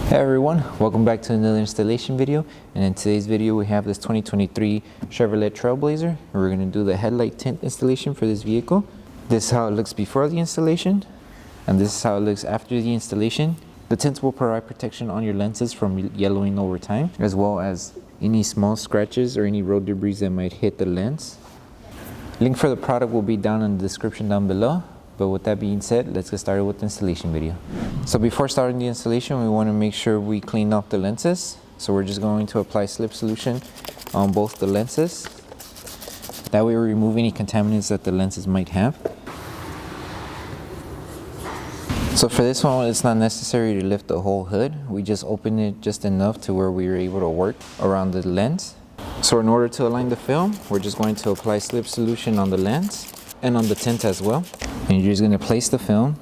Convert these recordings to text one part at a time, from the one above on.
Hey everyone, welcome back to another installation video. And in today's video we have this 2023 Chevrolet Trailblazer. We're going to do the headlight tint installation for this vehicle. This is how it looks before the installation, and this is how it looks after the installation. The tints will provide protection on your lenses from yellowing over time, as well as any small scratches or any road debris that might hit the lens. Link for the product will be down in the description down below. But with that being said, let's get started with the installation video. So before starting the installation, we want to make sure we clean off the lenses. So we're just going to apply slip solution on both the lenses. That way we remove any contaminants that the lenses might have. So for this one, it's not necessary to lift the whole hood. We just open it just enough to where we were able to work around the lens. So in order to align the film, we're just going to apply slip solution on the lens and on the tint as well. And you're just going to place the film.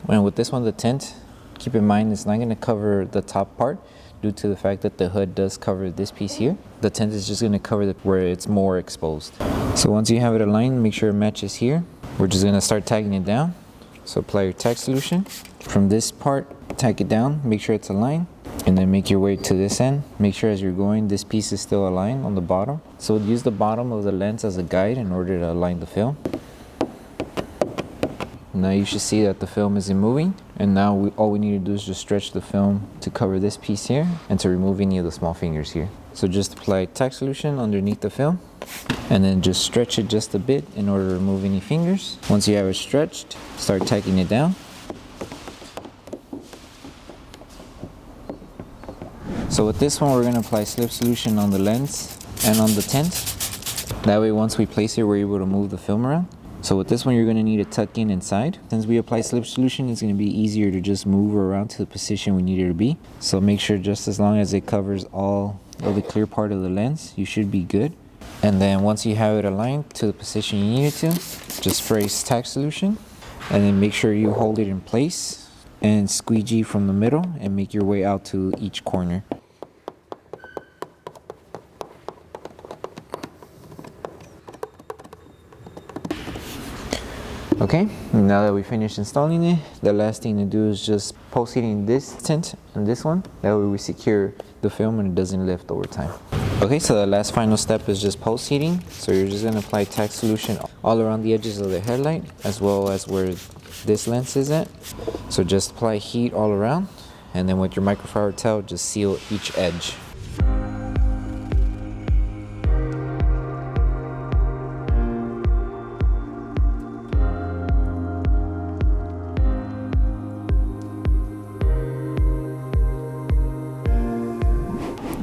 And with this one, the tint, keep in mind it's not going to cover the top part due to the fact that the hood does cover this piece here. The tint is just going to cover where it's more exposed. So once you have it aligned, make sure it matches here. We're just going to start tagging it down. So apply your tack solution. From this part, tack it down, make sure it's aligned, and then make your way to this end. Make sure as you're going, this piece is still aligned on the bottom. So use the bottom of the lens as a guide in order to align the film. Now you should see that the film isn't moving, and now all we need to do is just stretch the film to cover this piece here and to remove any of the small fingers here. So just apply tack solution underneath the film and then just stretch it just a bit in order to remove any fingers. Once you have it stretched, start tacking it down. So with this one, we're going to apply slip solution on the lens and on the tint. That way once we place it, we're able to move the film around. So with this one, you're going to need to tuck in inside. Since we apply slip solution, it's going to be easier to just move around to the position we need it to be. So make sure just as long as it covers all of the clear part of the lens, you should be good. And then once you have it aligned to the position you need it to, just spray tack solution. And then make sure you hold it in place and squeegee from the middle and make your way out to each corner. Okay, now that we finished installing it, the last thing to do is just post heating this tint and this one. That way we secure the film and it doesn't lift over time. Okay, so the last final step is just post heating. So you're just going to apply tack solution all around the edges of the headlight as well as where this lens is at. So just apply heat all around, and then with your microfiber towel just seal each edge.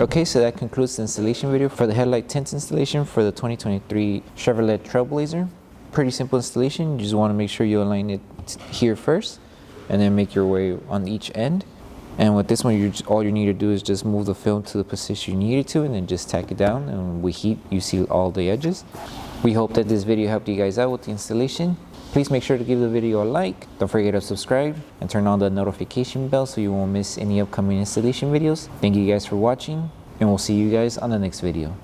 Okay, so that concludes the installation video for the headlight tint installation for the 2023 Chevrolet Trailblazer. Pretty simple installation. You just want to make sure you align it here first and then make your way on each end. And with this one, all you need to do is just move the film to the position you need it to and then just tack it down, and with heat you seal all the edges. We hope that this video helped you guys out with the installation. Please make sure to give the video a like. Don't forget to subscribe and turn on the notification bell so you won't miss any upcoming installation videos. Thank you guys for watching, and we'll see you guys on the next video.